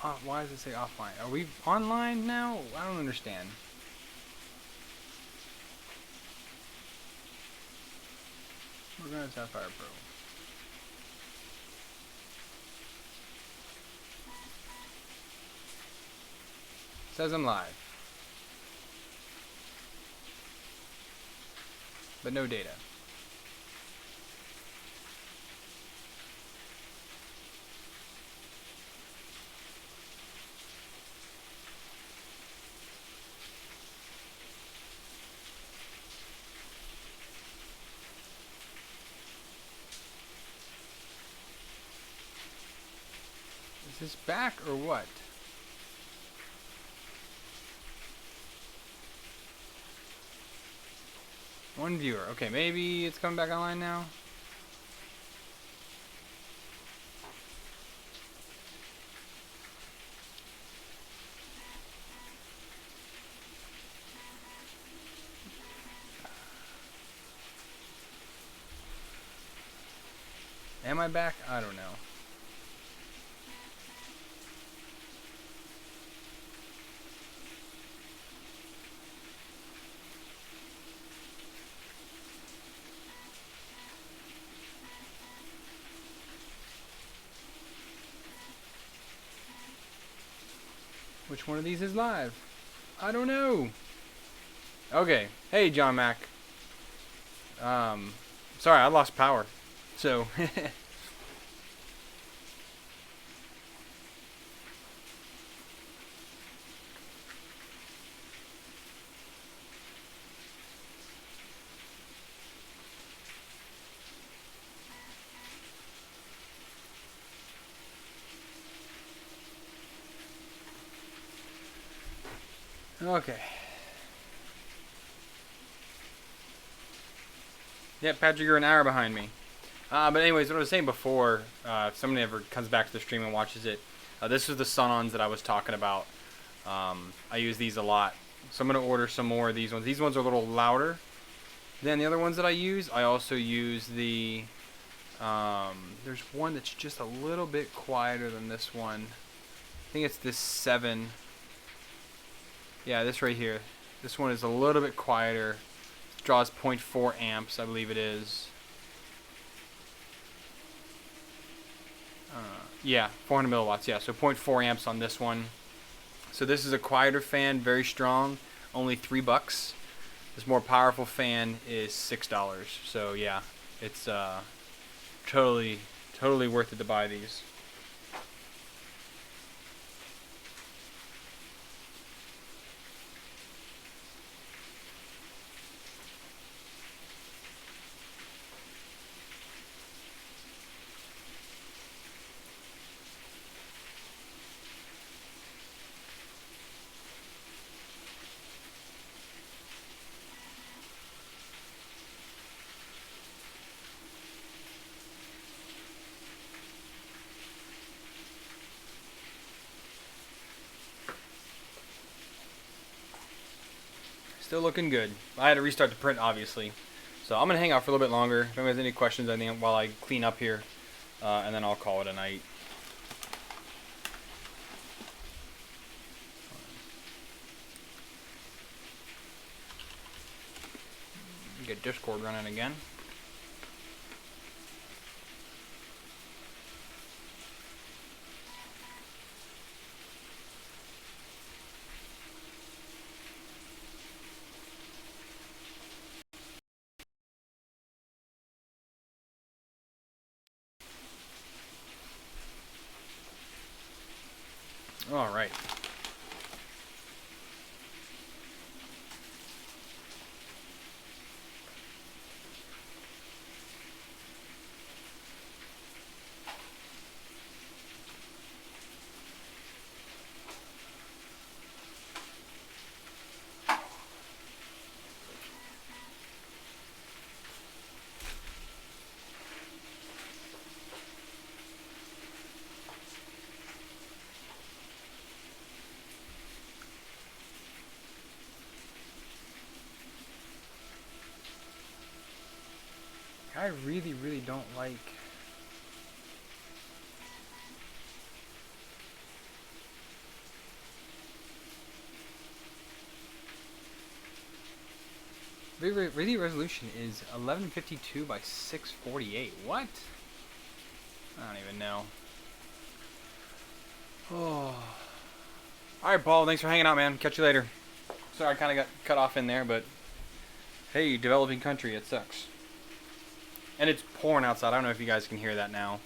Why does it say offline? Are we online now? I don't understand. We're going to Sapphire Pro. Says I'm live. But no data. Is this back or what? One viewer. Okay, maybe it's coming back online now. Am I back? I don't know. Which one of these is live? I don't know. Okay. Hey, John Mac. Sorry, I lost power. So, okay. Yep, Patrick, you're an hour behind me. But anyways, what I was saying before, if somebody ever comes back to the stream and watches it, this is the Sun-Ons that I was talking about. I use these a lot. So I'm going to order some more of these ones. These ones are a little louder than the other ones that I use. I also use the... there's one that's just a little bit quieter than this one. I think it's this 7. Yeah, this right here. This one is a little bit quieter. It draws 0.4 amps, I believe it is. Yeah, 400 milliwatts. Yeah, so 0.4 amps on this one. So this is a quieter fan, very strong, only $3. This more powerful fan is $6. So yeah, it's totally worth it to buy these. Still looking good. I had to restart the print, obviously. So I'm going to hang out for a little bit longer. If anyone has any questions, I think, while I clean up here, and then I'll call it a night. Get Discord running again. All right. I really don't like Radiant resolution is 1152 by 648. What? I don't even know. Oh. Alright, Paul. Thanks for hanging out, man. Catch you later. Sorry, I kind of got cut off in there, but hey, developing country, it sucks. And it's pouring outside. I don't know if you guys can hear that now.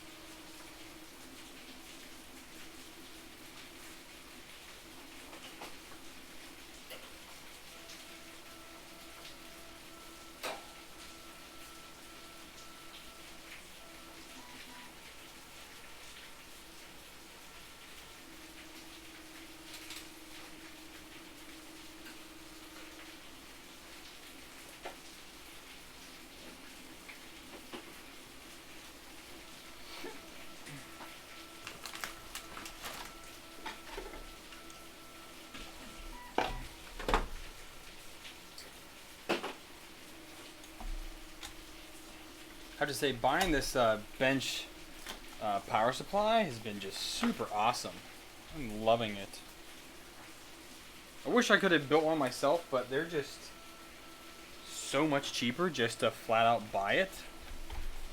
I have to say, buying this bench power supply has been just super awesome. I'm loving it. I wish I could have built one myself, but they're just so much cheaper just to flat out buy it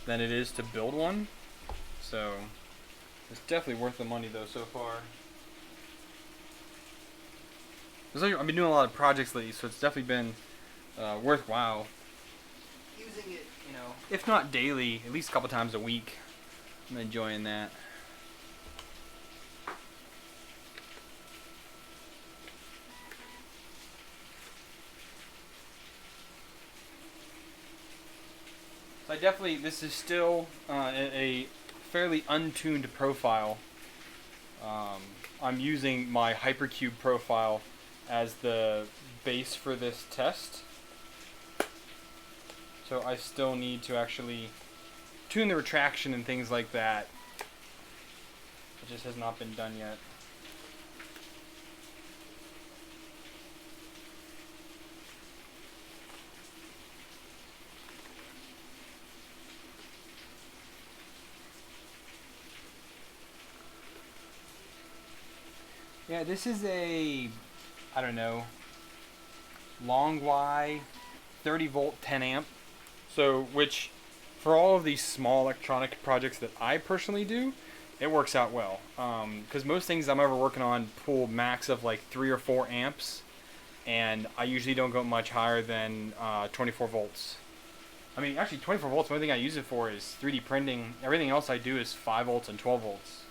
than it is to build one. So it's definitely worth the money though so far. I've been doing a lot of projects lately, so it's definitely been worthwhile using it, you know, if not daily, at least a couple times a week. I'm enjoying that. So I definitely, this is still a fairly untuned profile. I'm using my Hypercube profile as the base for this test. So I still need to actually tune the retraction and things like that. It just has not been done yet. Yeah, this is a, I don't know, long Y 30 volt 10 amp. So, which, for all of these small electronic projects that I personally do, it works out well. Because most things I'm ever working on pull max of like 3 or 4 amps, and I usually don't go much higher than 24 volts. I mean, actually 24 volts, the only thing I use it for is 3D printing. Everything else I do is 5 volts and 12 volts.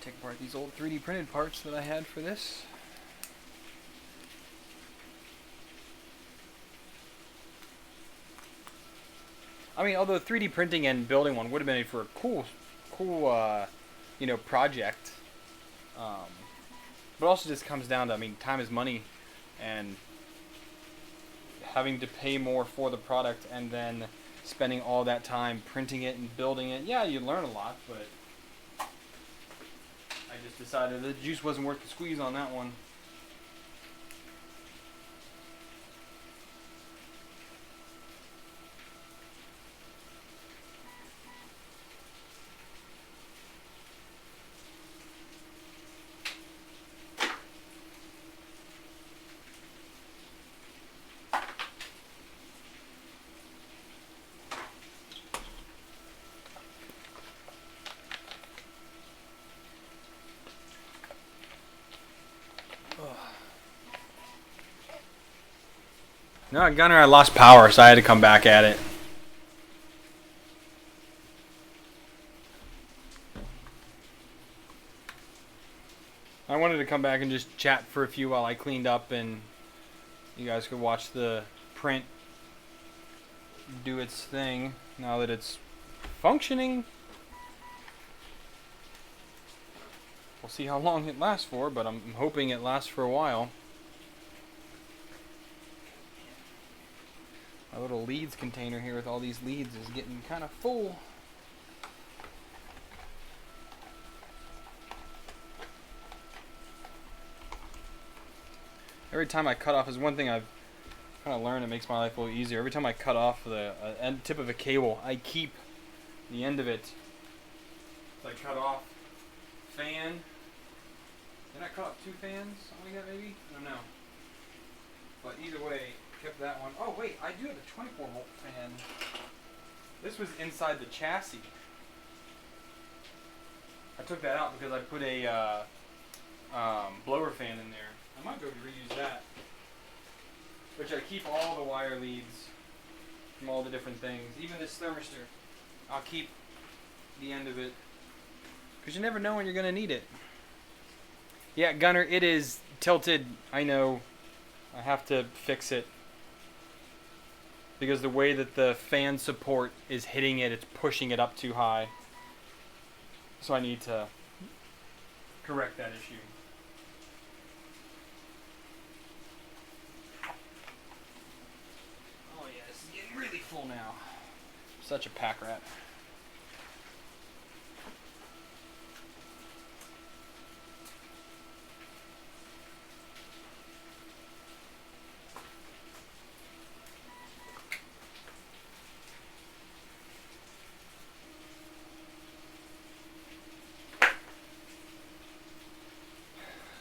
Take apart these old 3D printed parts that I had for this. I mean, although 3D printing and building one would have been made for a cool, you know, project. But also just comes down to, I mean, time is money, and having to pay more for the product and then spending all that time printing it and building it. Yeah, you learn a lot, but I just decided the juice wasn't worth the squeeze on that one. No, Gunner, I lost power, so I had to come back at it. I wanted to come back and just chat for a few while I cleaned up, and you guys could watch the print do its thing now that it's functioning. We'll see how long it lasts for, but I'm hoping it lasts for a while. My little leads container here with all these leads is getting kind of full. Every time I cut off is one thing I've kind of learned that makes my life a little easier. Every time I cut off the end tip of a cable, I keep the end of it So I cut off fan. Did I cut off 2 fans? Something like that maybe? I don't know. But either way, kept that one. Oh wait, I do have a 24 volt fan. This was inside the chassis. I took that out because I put a blower fan in there. I might be able to reuse that. Which I keep all the wire leads from all the different things. Even this thermistor, I'll keep the end of it. Because you never know when you're going to need it. Yeah, Gunner, it is tilted. I know. I have to fix it. Because the way that the fan support is hitting it, it's pushing it up too high. So I need to correct that issue. Oh yeah, this is getting really full now. Such a pack rat.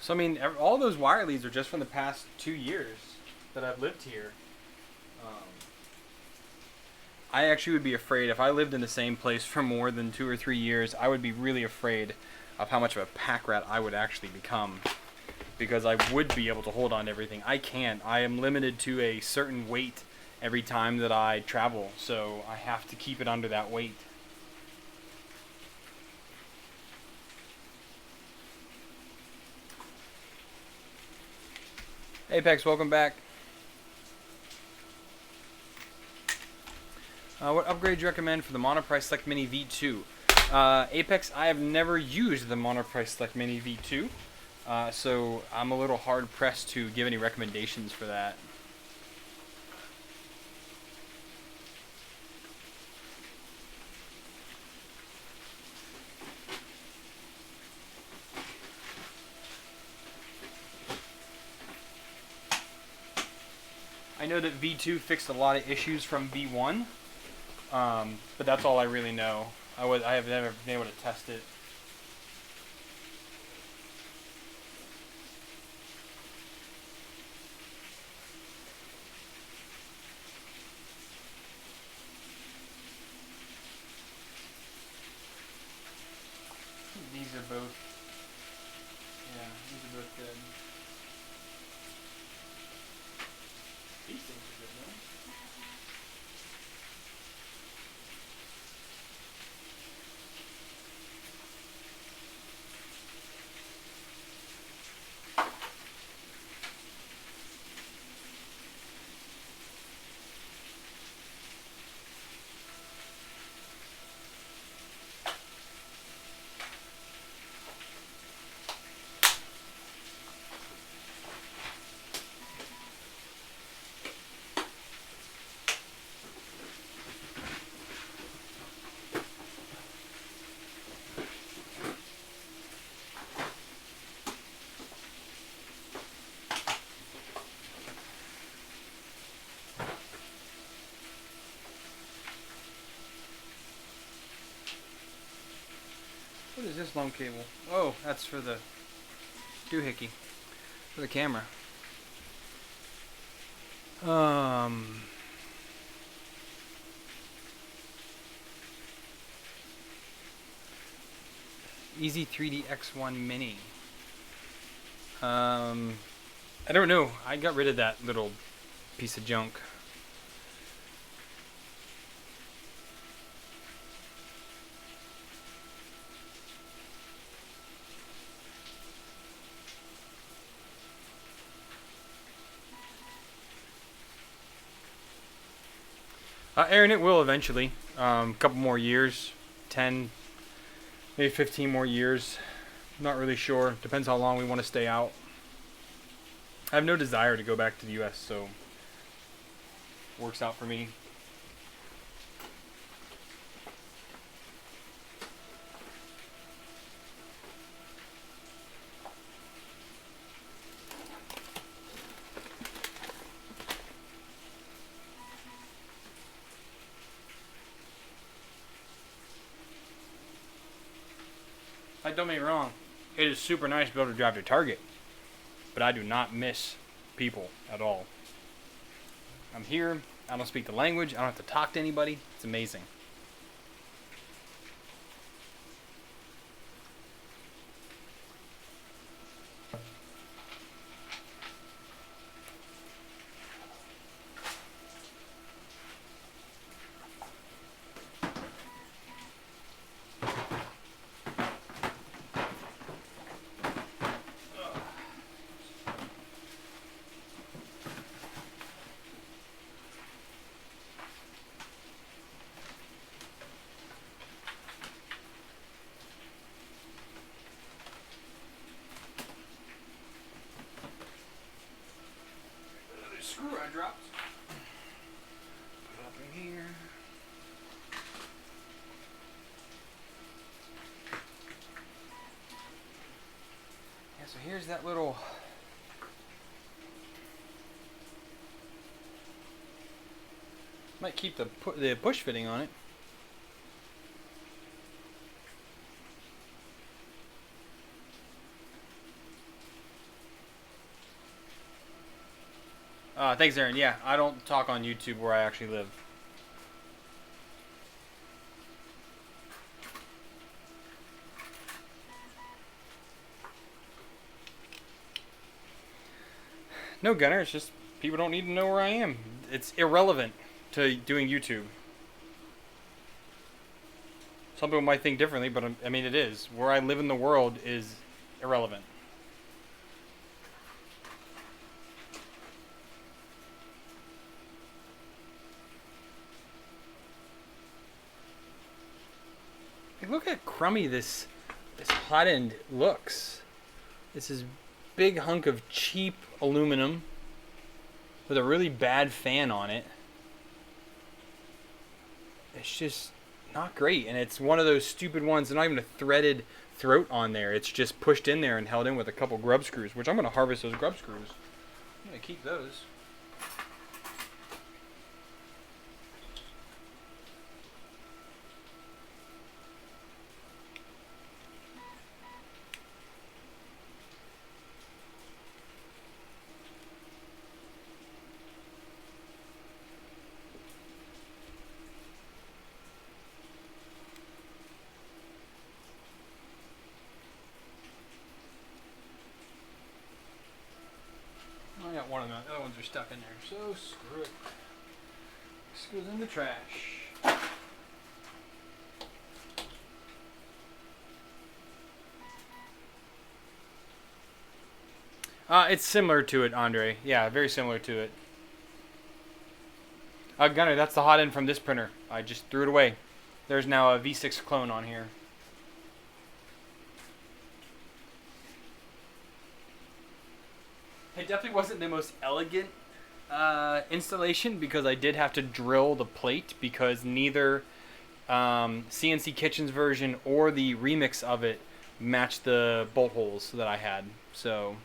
So I mean, all those wire leads are just from the past 2 years that I've lived here. I actually would be afraid if I lived in the same place for more than 2 or 3 years. I would be really afraid of how much of a pack rat I would actually become, because I would be able to hold on to everything. I can't. I am limited to a certain weight every time that I travel, so I have to keep it under that weight. Apex, welcome back. What upgrade do you recommend for the Monoprice Select Mini V2? Apex, I have never used the Monoprice Select Mini V2, so I'm a little hard pressed to give any recommendations for that. I know that V2 fixed a lot of issues from V1, but that's all I really know. I have never been able to test it. These are both, yeah, these are both good. These things are good though. What is this long cable? Oh, that's for the doohickey, for the camera. Easy 3D X1 Mini. I don't know. I got rid of that little piece of junk. Aaron, it will eventually. A couple more years, 10, maybe 15 more years. Not really sure. Depends how long we want to stay out. I have no desire to go back to the U.S., so works out for me. don't get me wrong. It is super nice to be able to drive to Target. But I do not miss people at all. I'm here. I don't speak the language. I don't have to talk to anybody. It's amazing. Screw I dropped. Put it up in here. Yeah, so here's that little might keep the push fitting on it. Thanks, Aaron. Yeah, I don't talk on YouTube where I actually live. No, Gunner, it's just people don't need to know where I am. It's irrelevant to doing YouTube. Some people might think differently, but I mean, it is. Where I live in the world is irrelevant. Look how crummy this hot end looks. This is big hunk of cheap aluminum with a really bad fan on it. It's just not great, and it's one of those stupid ones. There's not even a threaded throat on there. It's just pushed in there and held in with a couple grub screws, which I'm going to harvest those grub screws. I'm going to keep those. I got one of them. The other ones are stuck in there. So screw it. This goes in the trash. It's similar to it, Andre. Yeah, very similar to it. Gunner, that's the hot end from this printer. I just threw it away. There's now a V6 clone on here. It definitely wasn't the most elegant installation because I did have to drill the plate because neither CNC Kitchen's version or the remix of it matched the bolt holes that I had. So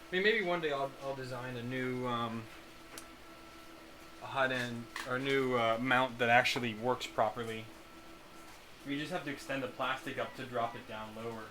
I mean, maybe one day I'll design a new a hot end or a new mount that actually works properly. You just have to extend the plastic up to drop it down lower.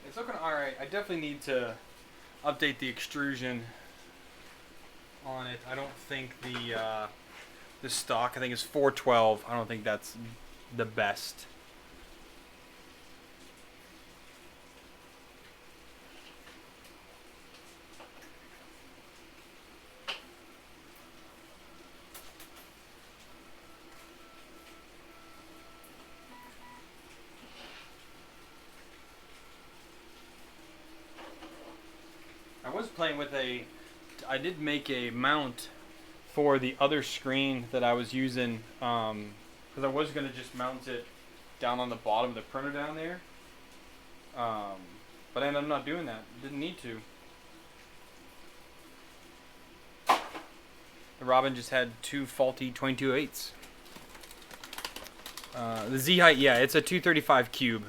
It's looking alright. I definitely need to update the extrusion on it. I don't think the stock, I think is 412. I don't think that's the best. playing with I did make a mount for the other screen that I was using, because I was going to just mount it down on the bottom of the printer down there. But I ended up not doing that. Didn't need to. The Robin just had two faulty 22/8s. The Z height, yeah, it's a 235 cube.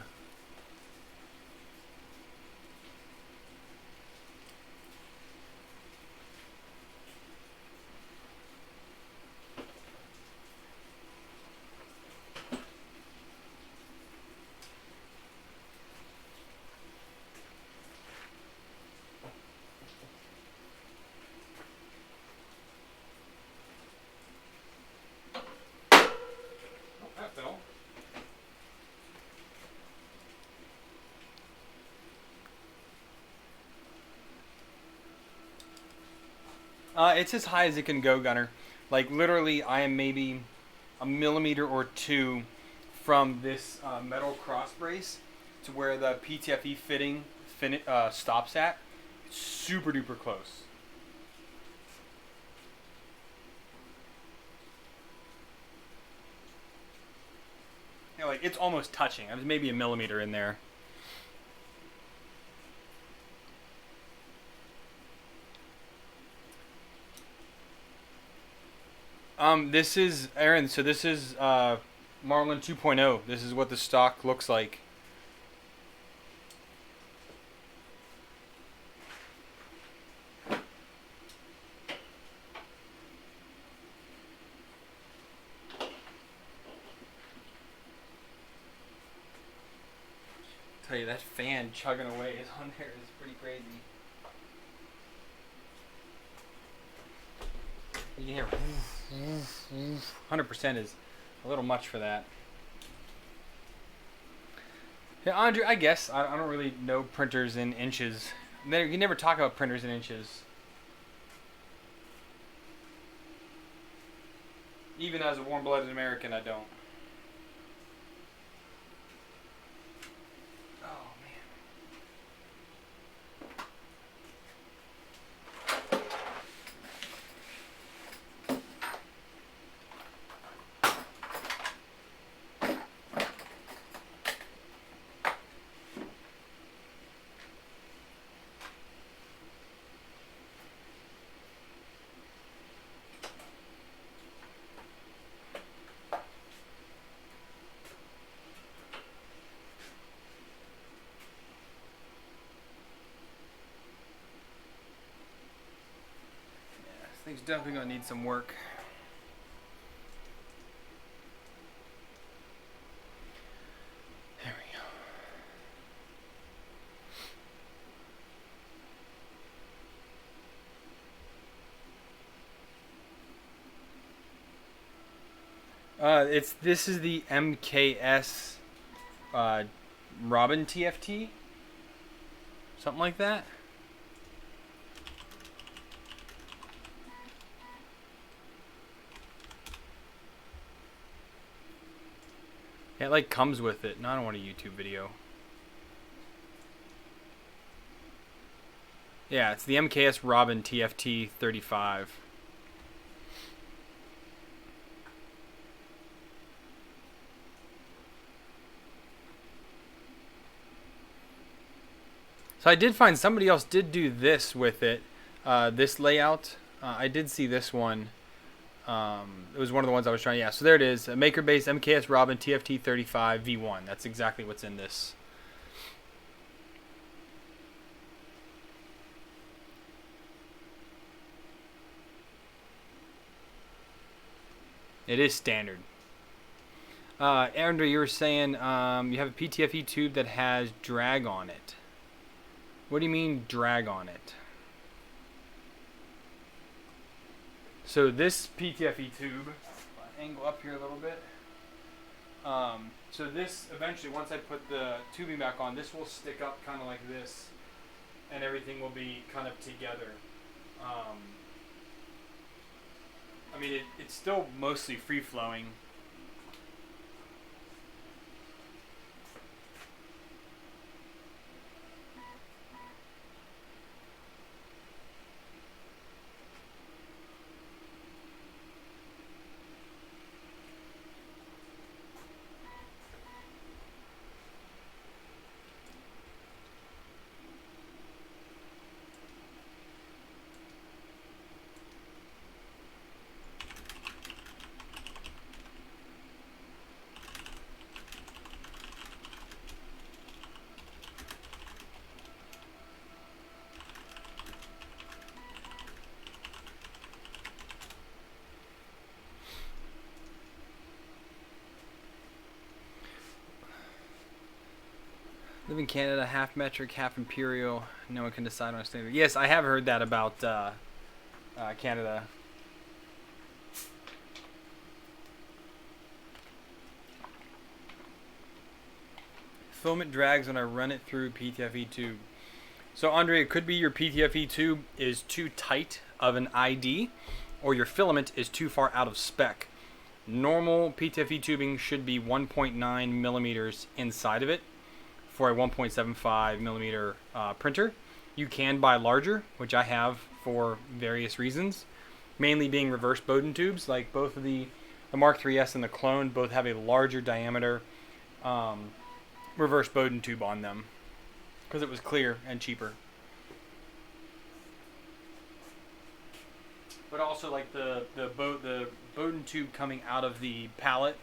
It's as high as it can go, Gunner. Like, literally, I am maybe a millimeter or two from this metal cross brace to where the PTFE fitting stops at. It's super duper close. Yeah, like, it's almost touching. There's maybe a millimeter in there. This is, Aaron, so this is Marlin 2.0. This is what the stock looks like. Tell you, that fan chugging away is on there is pretty crazy. You can hear 100% is a little much for that. Yeah, Andre, I guess I don't really know printers in inches. You never talk about printers in inches. Even as a warm-blooded American, I don't. Thing's definitely gonna need some work. There we go. This is the MKS Robin TFT, something like that. Yeah, it like comes with it. No, I don't want a YouTube video. Yeah, it's the MKS Robin TFT 35. So I did find somebody else did do this with it, this layout. I did see this one. It was one of the ones I was trying. Yeah, so there it is. A MakerBase MKS Robin TFT 35 V1. That's exactly what's in this. It is standard. Andrew, you were saying you have a PTFE tube that has drag on it. What do you mean drag on it? So this PTFE tube, angle up here a little bit. So this eventually, once I put the tubing back on, this will stick up kind of like this, and everything will be kind of together. I mean, it's still mostly free flowing. Live in Canada, half metric, half imperial. No one can decide on a standard. Yes, I have heard that about Canada. Filament drags when I run it through PTFE tube. So Andre, it could be your PTFE tube is too tight of an ID, or your filament is too far out of spec. Normal PTFE tubing should be 1.9 millimeters inside of it for a 1.75 millimeter printer. You can buy larger, which I have for various reasons, mainly being reverse Bowden tubes. Like both of the Mark III's and the Clone both have a larger diameter reverse Bowden tube on them because it was clear and cheaper. But also, like the Bowden tube coming out of the pallet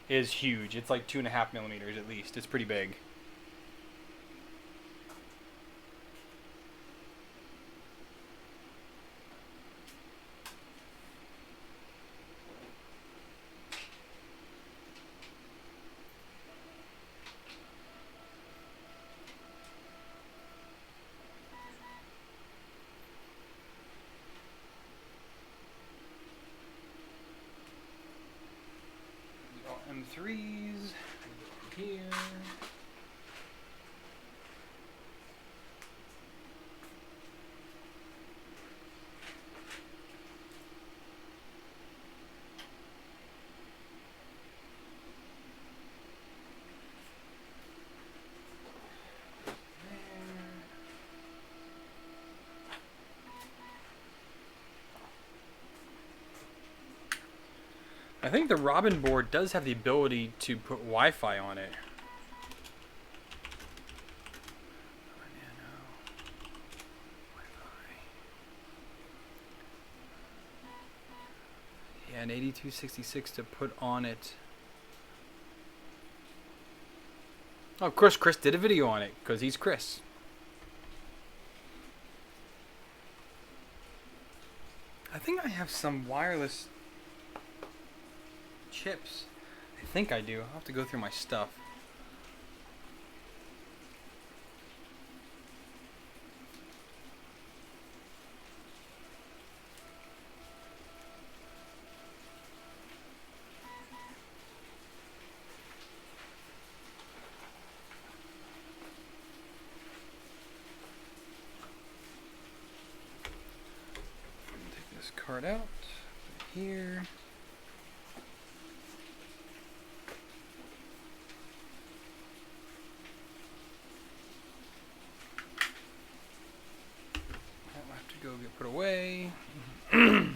is huge. It's like 2.5 millimeters at least. It's pretty big. M3s here. I think the Robin board does have the ability to put Wi-Fi on it. Yeah, an 8266 to put on it. Oh, of course, Chris did a video on it because he's Chris. I think I have some wireless chips. I think I do. I'll have to go through my stuff. Take this card out. Put it here. Go get put away. I don't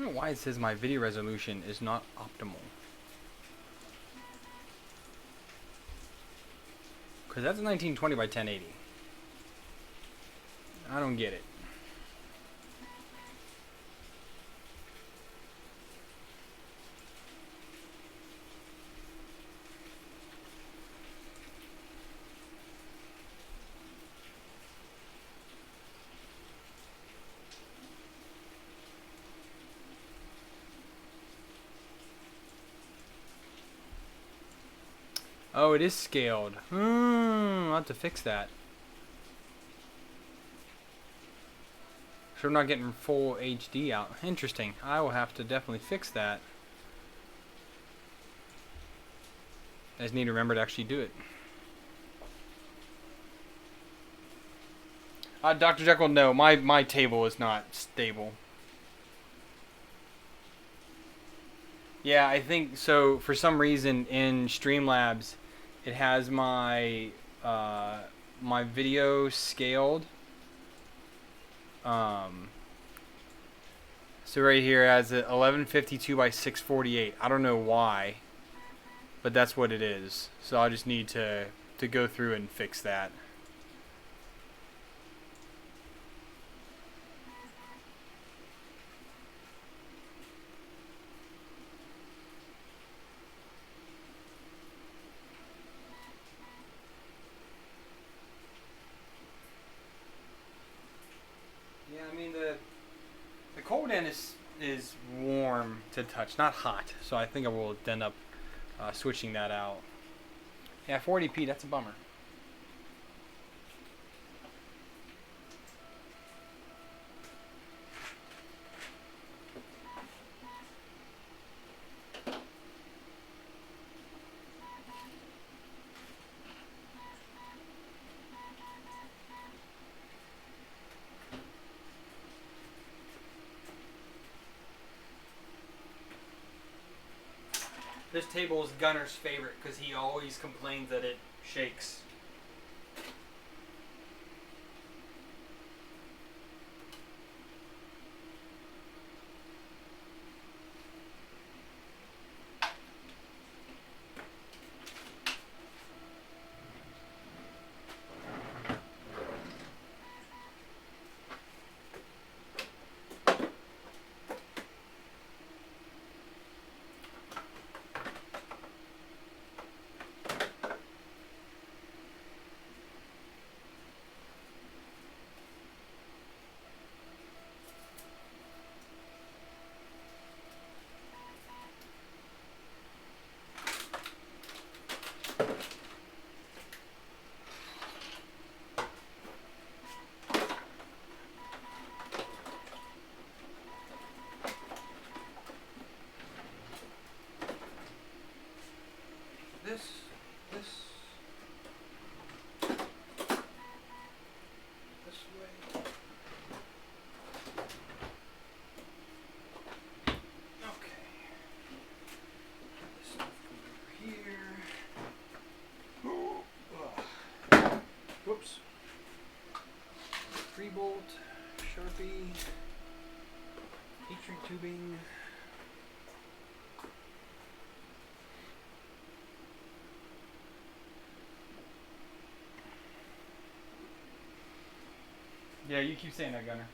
know why it says my video resolution is not optimal. Because that's 1920 by 1080. I don't get it. Oh, it is scaled. I'll have to fix that. So I'm not getting full HD out. Interesting. I will have to definitely fix that. I just need to remember to actually do it. Dr. Jekyll, no, my table is not stable. Yeah, I think so. For some reason in Streamlabs, it has my my video scaled. So right here it has a 1152 by 648. I don't know why, but that's what it is. So I just need to go through and fix that. cold end is warm to touch, not hot. So I think I will end up switching that out. Yeah, 480p, that's a bummer. This table is Gunner's favorite because he always complains that it shakes. This way. Okay. This stuff goes over here. Whoops. 3-bolt, Sharpie, heat shrink tubing. Yeah, you keep saying that, Gunner.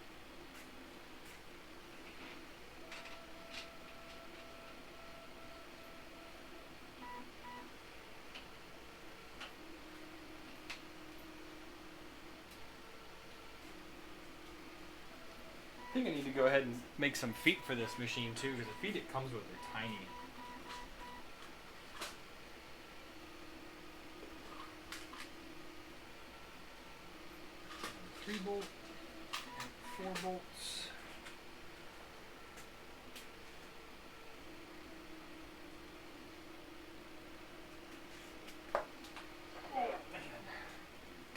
I think I need to go ahead and make some feet for this machine too, because the feet it comes with are tiny. Three bolt and 4 bolts. Oh man,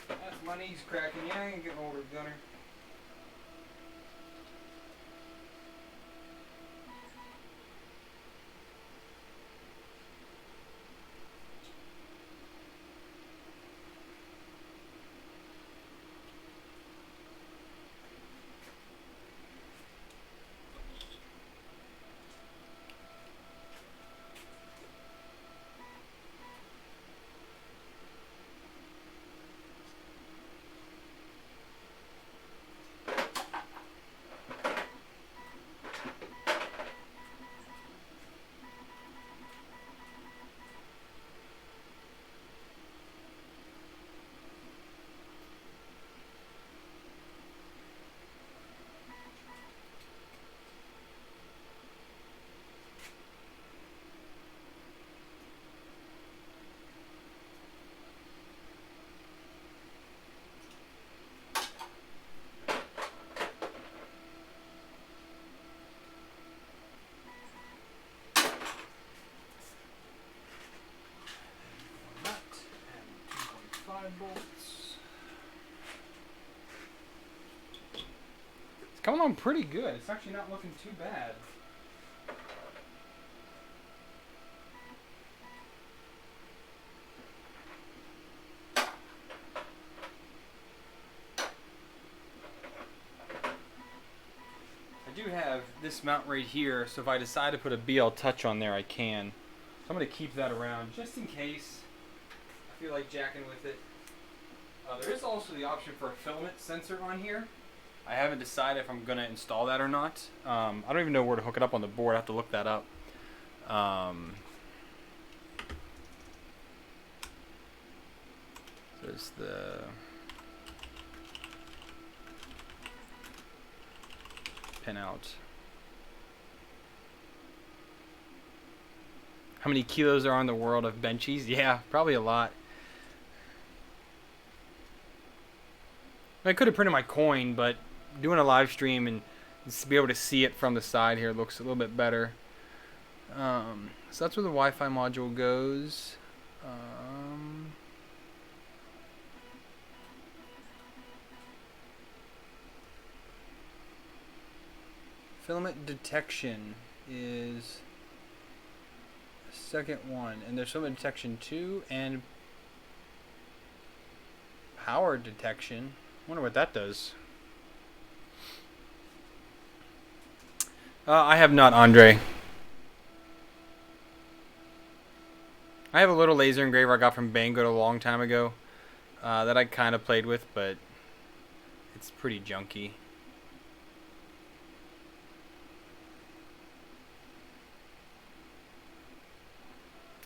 that's my knees cracking. Yeah, I ain't getting older, Gunner. Bolts. It's coming on pretty good. It's actually not looking too bad. I do have this mount right here, so if I decide to put a BL Touch on there, I can. So I'm going to keep that around just in case I feel like jacking with it. There is also the option for a filament sensor on here. I haven't decided if I'm going to install that or not. I don't even know where to hook it up on the board. I have to look that up. There's the pin out. How many kilos are on the world of benchies? Yeah, probably a lot. I could have printed my coin, but doing a live stream and to be able to see it from the side here looks a little bit better. So that's where the Wi-Fi module goes. Filament detection is the second one, and there's filament detection 2 and power detection. Wonder what that does. I have not, Andre. I have a little laser engraver I got from Banggood a long time ago that I kind of played with, but it's pretty junky.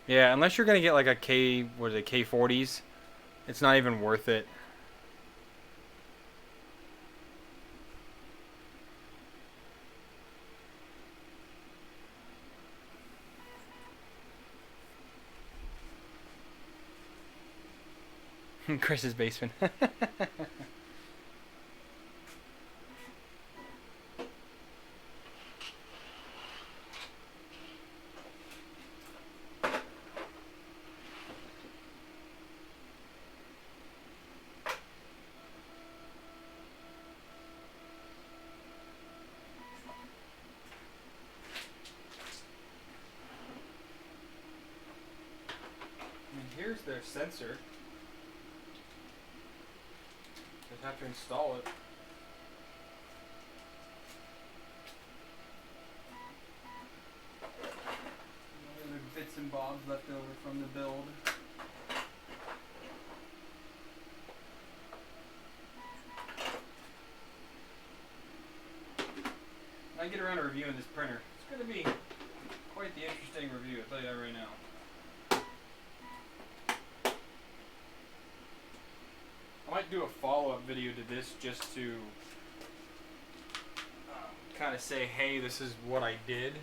Yeah, unless you're gonna get like a K40s, it's not even worth it. Chris's basement. Here's their sensor. Just have to install it. Other bits and bobs left over from the build. When I get around to reviewing this printer, it's going to be quite the interesting review, I'll tell you that right now. I might do a follow-up video to this just to kind of say, hey, this is what I did.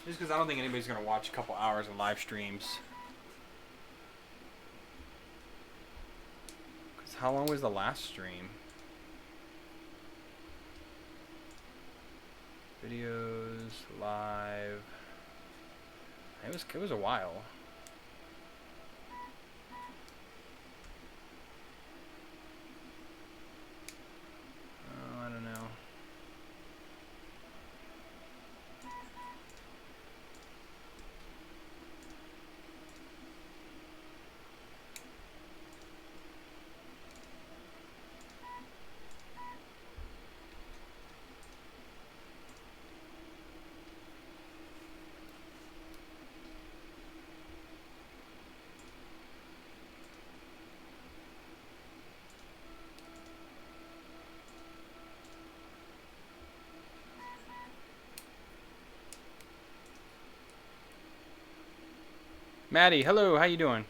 Just because I don't think anybody's going to watch a couple hours of live streams. Because how long was the last stream? Videos, live. It was a while. I don't know. Maddie, hello, how you doing?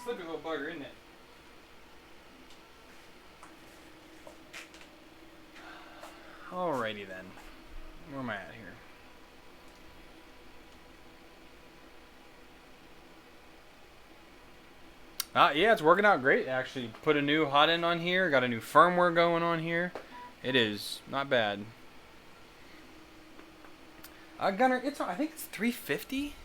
Slippy little bugger, isn't it? Alrighty then. Where am I at here? Yeah, it's working out great. Actually, put a new hot end on here. Got a new firmware going on here. It is not bad. Gunner, I think it's 350.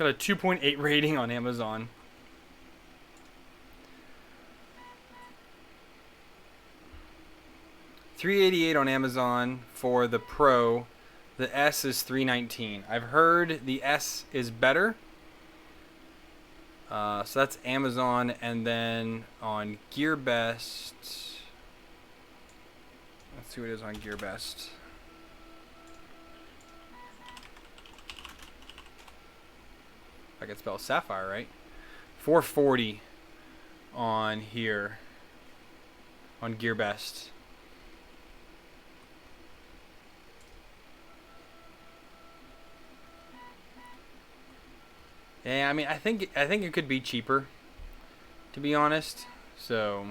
got a 2.8 rating on Amazon. $388 on Amazon for the Pro. The S is $319. I've heard the S is better. So that's Amazon, and then on GearBest, let's see what it is on GearBest. I can spell Sapphire right. $440 on here on GearBest. Yeah, I mean, I think it could be cheaper, to be honest. So,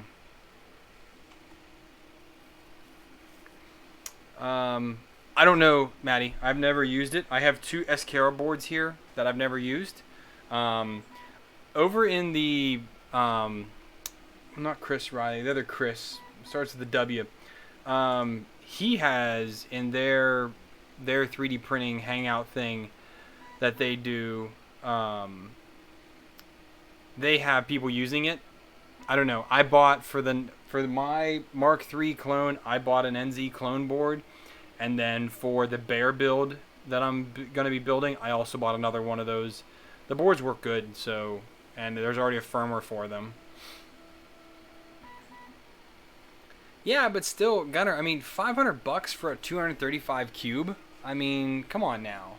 I don't know, Maddie. I've never used it. I have 2 SKR boards here that I've never used. Over in the not Chris Riley, the other Chris, starts with a W. He has in their 3D printing hangout thing that they do. They have people using it. I don't know. I bought for my Mark III clone, I bought an NZ clone board, and then for the Bear build that I'm going to be building, I also bought another one of those. The boards work good, so, and there's already a firmware for them. Yeah, but still, Gunner, I mean, $500 for a 235 cube. I mean, come on now.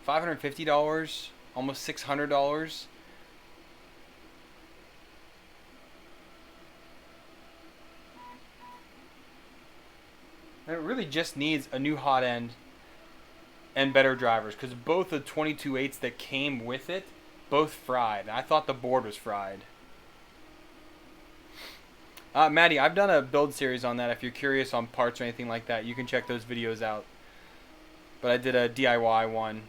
$550, almost $600. And it really just needs a new hot end and better drivers, because both the 22.8s that came with it, both fried. I thought the board was fried. Maddie, I've done a build series on that. If you're curious on parts or anything like that, you can check those videos out. But I did a DIY one.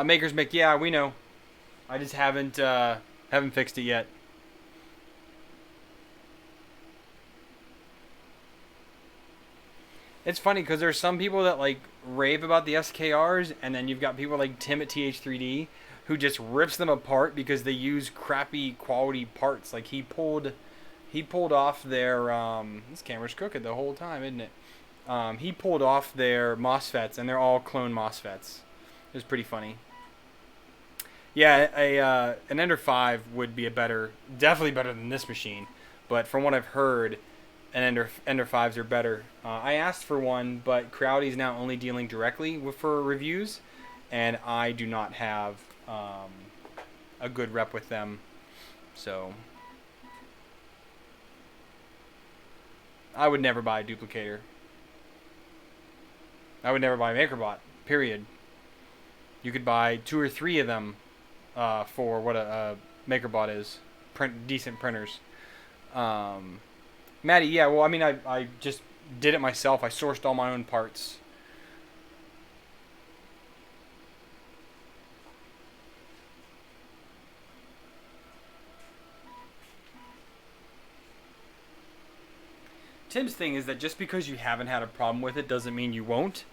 Maker's Mick, yeah, we know. I just haven't fixed it yet. It's funny because there's some people that like rave about the SKRs, and then you've got people like Tim at TH3D who just rips them apart because they use crappy quality parts. Like he pulled off their this camera's crooked the whole time, isn't it? He pulled off their MOSFETs, and they're all clone MOSFETs. It was pretty funny. Yeah, an Ender 5 would be definitely better than this machine. But from what I've heard, an Ender 5s are better. I asked for one, but Crowdy is now only dealing directly for reviews, and I do not have a good rep with them. So I would never buy a duplicator. I would never buy a MakerBot, period. You could buy 2 or 3 of them for what a MakerBot is. Decent printers. Maddie, yeah, well, I mean, I just did it myself. I sourced all my own parts. Tim's thing is that just because you haven't had a problem with it doesn't mean you won't.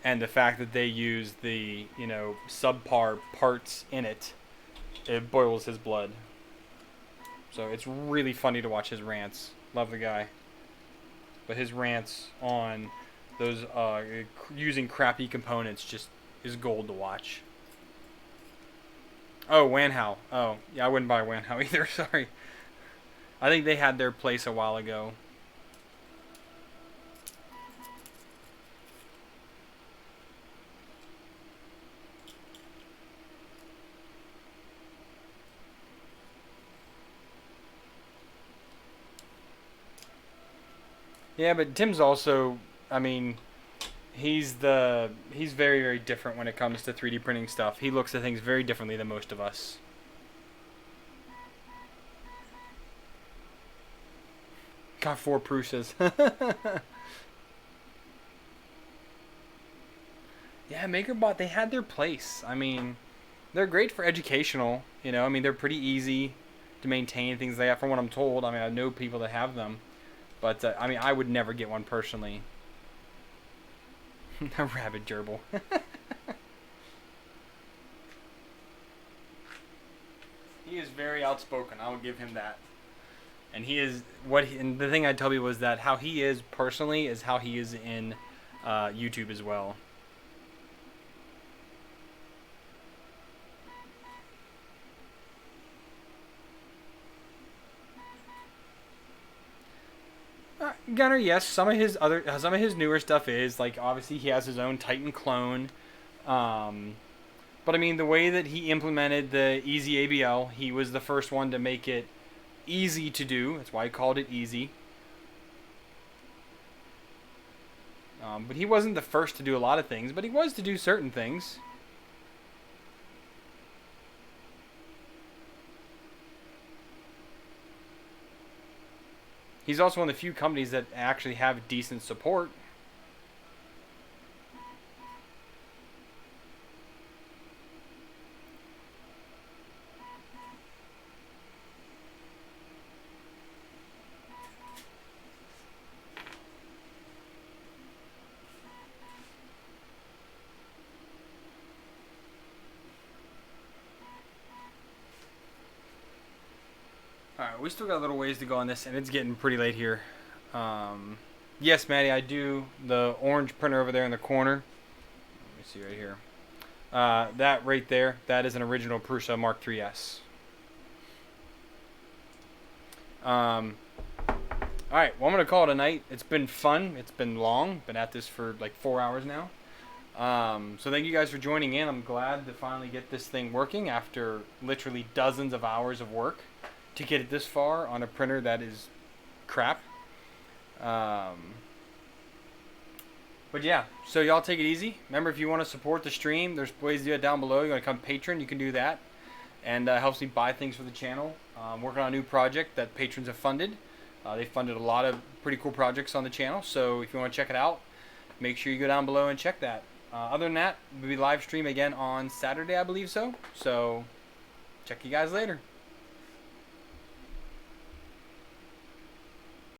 And the fact that they use the, subpar parts in it, it boils his blood. So it's really funny to watch his rants. Love the guy. But his rants on those using crappy components just is gold to watch. Oh, Wanhao. Oh, yeah, I wouldn't buy Wanhao either, sorry. I think they had their place a while ago. Yeah, but Tim's also, I mean, he's very, very different when it comes to 3D printing stuff. He looks at things very differently than most of us. Got 4 Prussas. Yeah, MakerBot, they had their place. I mean, they're great for educational, I mean, they're pretty easy to maintain, things like that, from what I'm told. I mean, I know people that have them. But, I mean, I would never get one personally. A rabid gerbil. He is very outspoken. I will give him that. And he is and the thing I tell you was that how he is personally is how he is in YouTube as well. Gunner, yes, some of his newer stuff is like obviously he has his own Titan clone, but I mean the way that he implemented the easy ABL, he was the first one to make it easy to do. That's why he called it easy. But he wasn't the first to do a lot of things, but he was to do certain things. He's also one of the few companies that actually have decent support. Alright, we still got a little ways to go on this, and it's getting pretty late here. Yes, Maddie, I do. The orange printer over there in the corner. Let me see right here. That right there, that is an original Prusa Mark III's. Alright, well, I'm going to call it a night. It's been fun. It's been long. Been at this for like 4 hours now. So thank you guys for joining in. I'm glad to finally get this thing working after literally dozens of hours of work to get it this far on a printer that is crap. But yeah, so y'all take it easy. Remember, if you want to support the stream, there's ways to do it down below. You want to become patron, you can do that. And helps me buy things for the channel. I'm working on a new project that patrons have funded. They funded a lot of pretty cool projects on the channel. So if you want to check it out, make sure you go down below and check that. Other than that, we'll be live stream again on Saturday, I believe so. So check you guys later.